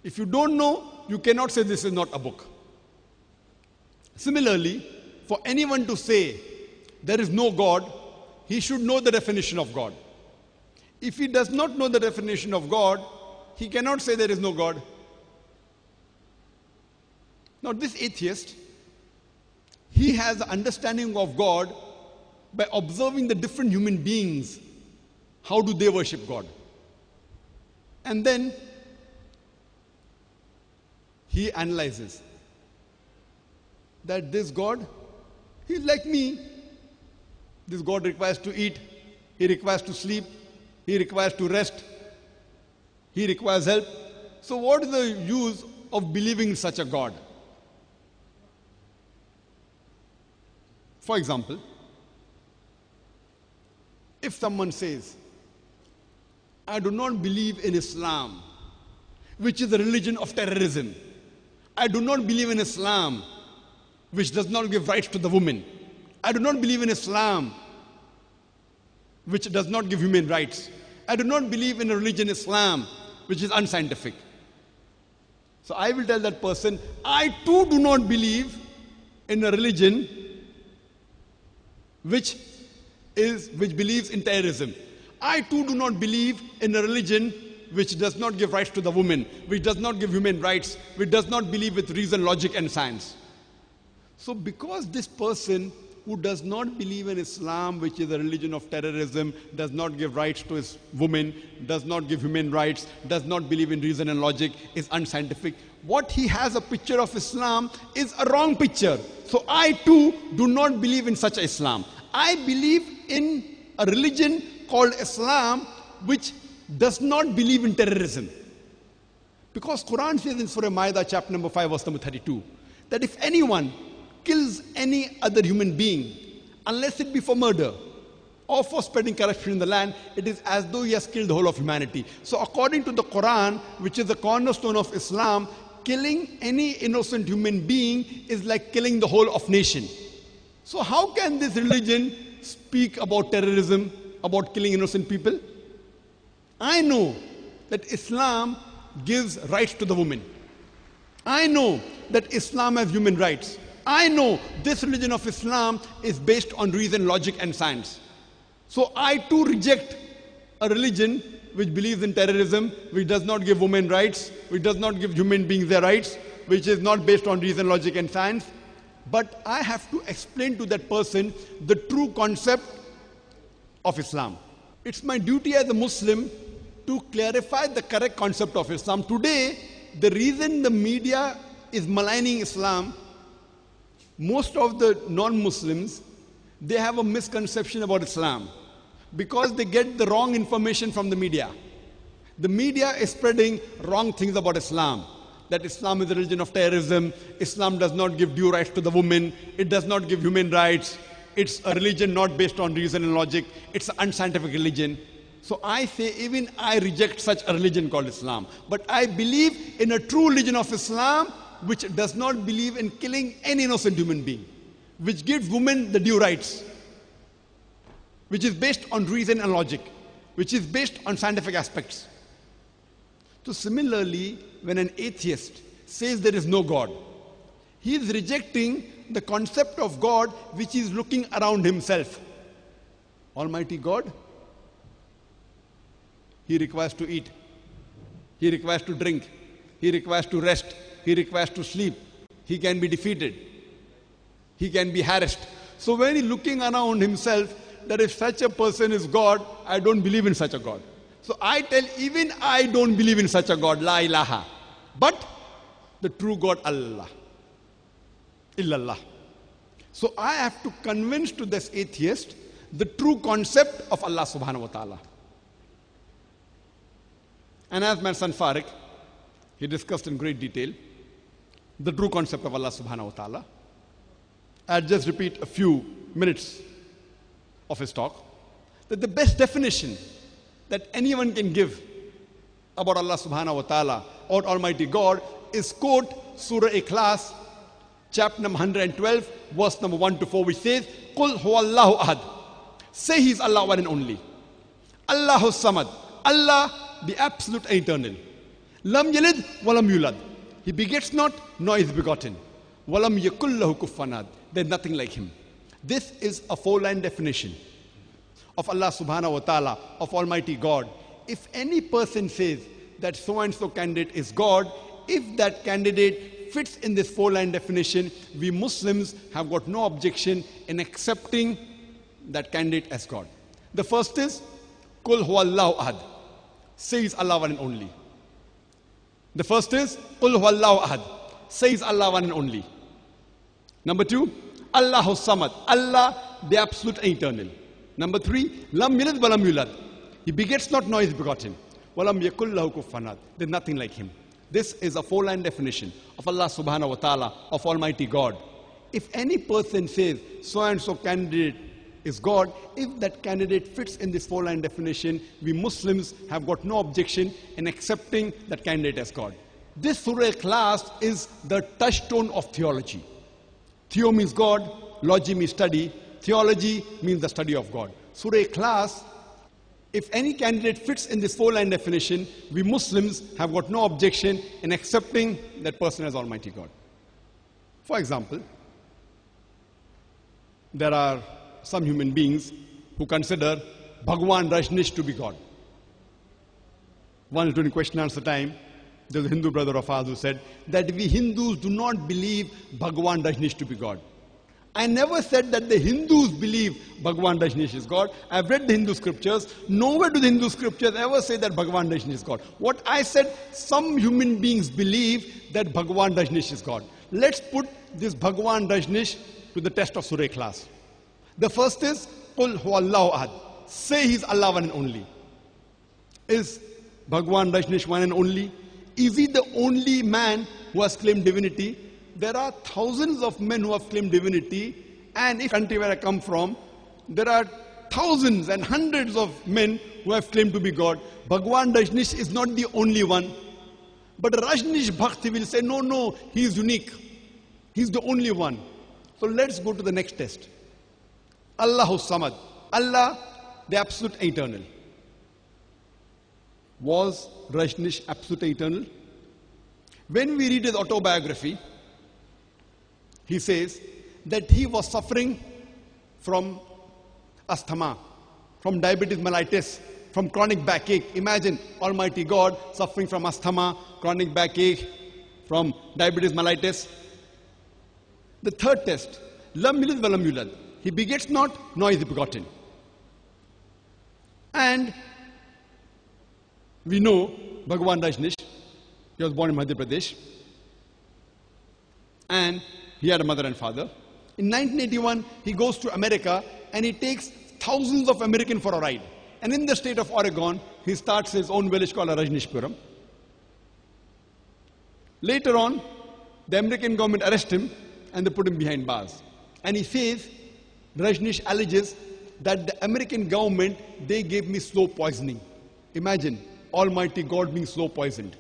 If you don't know, you cannot say this is not a book. Similarly, for anyone to say there is no God, he should know the definition of God. If he does not know the definition of God, he cannot say there is no God. Now this atheist, he has an understanding of God by observing the different human beings. How do they worship God? And then he analyzes that this God, he is like me. This God requires to eat, he requires to sleep, he requires to rest, he requires help. So what is the use of believing in such a God? For example, if someone says, I do not believe in Islam, which is a religion of terrorism. I do not believe in Islam, which does not give rights to the woman. I do not believe in Islam, which does not give human rights. I do not believe in a religion, Islam, which is unscientific. So I will tell that person, I too do not believe in a religion which believes in terrorism. I too do not believe in a religion which does not give rights to the woman, which does not give human rights, which does not believe with reason, logic and science. So because this person who does not believe in Islam, which is a religion of terrorism, does not give rights to his woman, does not give human rights, does not believe in reason and logic, is unscientific, what he has a picture of Islam is a wrong picture. So I too do not believe in such Islam. I believe in a religion called Islam, which does not believe in terrorism. Because Quran says in Surah Ma'idah, chapter number 5, verse number 32, that if anyone kills any other human being, unless it be for murder or for spreading corruption in the land, it is as though he has killed the whole of humanity. So according to the Quran, which is the cornerstone of Islam, killing any innocent human being is like killing the whole of nation. So how can this religion speak about terrorism, about killing innocent people? I know that Islam gives rights to the woman. I know that Islam has human rights. I know this religion of Islam is based on reason, logic and science. So I too reject a religion which believes in terrorism, which does not give women rights, which does not give human beings their rights, which is not based on reason, logic and science. But I have to explain to that person the true concept of Islam. It's my duty as a Muslim to clarify the correct concept of Islam. Today, the reason the media is maligning Islam, most of the non-Muslims, they have a misconception about Islam because they get the wrong information from the media. The media is spreading wrong things about Islam. That Islam is a religion of terrorism, Islam does not give due rights to the woman, it does not give human rights, it's a religion not based on reason and logic, it's an unscientific religion. So I say even I reject such a religion called Islam. But I believe in a true religion of Islam which does not believe in killing any innocent human being, which gives women the due rights, which is based on reason and logic, which is based on scientific aspects. So similarly, when an atheist says there is no God, he is rejecting the concept of God which is looking around himself. Almighty God, he requires to eat, he requires to drink, he requires to rest, he requires to sleep, he can be defeated, he can be harassed. So when he's looking around himself, that if such a person is God, I don't believe in such a God. So I tell, even I don't believe in such a God, La ilaha. But the true God, Allah. Illallah. So I have to convince to this atheist the true concept of Allah subhanahu wa ta'ala. And as my son Farik, he discussed in great detail the true concept of Allah subhanahu wa ta'ala. I'll just repeat a few minutes of his talk. That the best definition that anyone can give about Allah subhanahu wa ta'ala or Almighty God is quote Surah Ikhlas, chapter number 112, verse number 1 to 4, which says, Qul huwallahu ahad. Say He is Allah one and only. Allahu samad. Allah, the absolute and eternal. Lam yalid walam yulad. He begets not, nor is begotten. Walam yakul lahu kufuwan ahad. There is nothing like him. This is a four-line definition of Allah subhanahu wa ta'ala, of Almighty God. If any person says that so and so candidate is God, if that candidate fits in this four-line definition, we Muslims have got no objection in accepting that candidate as God. The first is, Kul huwallahu ahad. Says Allah one and only. The first is, Kul huwallahu ahad. Says Allah one and only. Number two, Allahu samad. Allah, the absolute and eternal. Number three, Lam yalid walam yulad. He begets not, nor is begotten. Walam yakul lahu kufuwan ahad. There is nothing like him. This is a four-line definition of Allah subhanahu wa ta'ala, of Almighty God. If any person says so and so candidate is God, if that candidate fits in this four-line definition, we Muslims have got no objection in accepting that candidate as God. This surah class is the touchstone of theology. Theo means God, logy means study, theology means the study of God. Surah class, if any candidate fits in this four-line definition, we Muslims have got no objection in accepting that person as Almighty God. For example, there are some human beings who consider Bhagwan Rajneesh to be God. Once during question and answer time, there's a Hindu brother of ours who said that we Hindus do not believe Bhagwan Rajneesh to be God. I never said that the Hindus believe Bhagwan Rajneesh is God. I've read the Hindu scriptures. Nowhere do the Hindu scriptures ever say that Bhagwan Rajneesh is God. What I said, some human beings believe that Bhagwan Rajneesh is God. Let's put this Bhagwan Rajneesh to the test of Surah class. The first is, Qul huwallahu ahad. Say he's Allah one and only. Is Bhagwan Rajneesh one and only? Is he the only man who has claimed divinity? There are thousands of men who have claimed divinity, and if country where I come from, there are thousands and hundreds of men who have claimed to be God. Bhagwan Rajneesh is not the only one. But Rajneesh Bhakti will say, no, he is unique. He is the only one. So let's go to the next test. Allahu samad. Allah, the absolute eternal. Was Rajneesh absolute eternal? When we read his autobiography, he says that he was suffering from asthma, from diabetes mellitus, from chronic backache. Imagine Almighty God suffering from asthma, chronic backache, from diabetes mellitus. The third test, Lam yalid walam yulad. He begets not, nor is he begotten. And we know Bhagwan Rajneesh, he was born in Madhya Pradesh, and he had a mother and father. In 1981, he goes to America and he takes thousands of Americans for a ride. And in the state of Oregon, he starts his own village called Rajneeshpuram. Later on, the American government arrests him and they put him behind bars. And he says, Rajneesh alleges that the American government, they gave me slow poisoning. Imagine Almighty God being slow poisoned.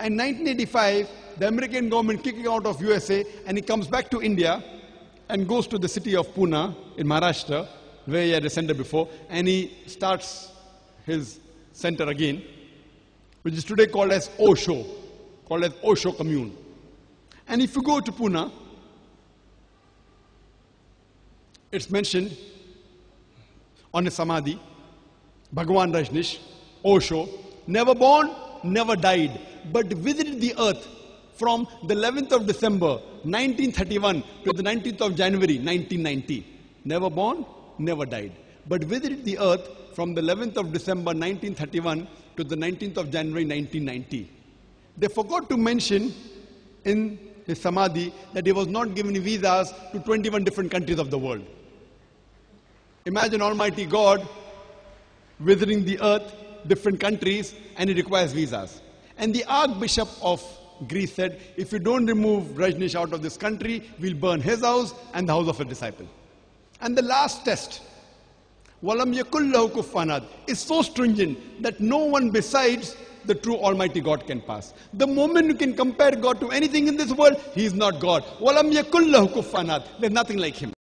In 1985, the American government kicked him out of USA and he comes back to India and goes to the city of Pune in Maharashtra, where he had a center before, and he starts his center again, which is today called as Osho, Commune. And if you go to Pune, it's mentioned on his samadhi, Bhagwan Rajneesh, Osho, never born, never died, but visited the earth from the 11th of December 1931 to the 19th of January 1990. Never born, never died, but visited the earth from the 11th of December 1931 to the 19th of January 1990. They forgot to mention in his samadhi that he was not given visas to 21 different countries of the world. Imagine Almighty God visiting the earth, different countries, and he requires visas. And the Archbishop of Greece said, if you don't remove Rajneesh out of this country, we'll burn his house and the house of a disciple. And the last test, Walam yakul lahu kufuwan ahad, is so stringent that no one besides the true Almighty God can pass. The moment you can compare God to anything in this world, He is not God. Walam yakul lahu kufuwan ahad, there's nothing like Him.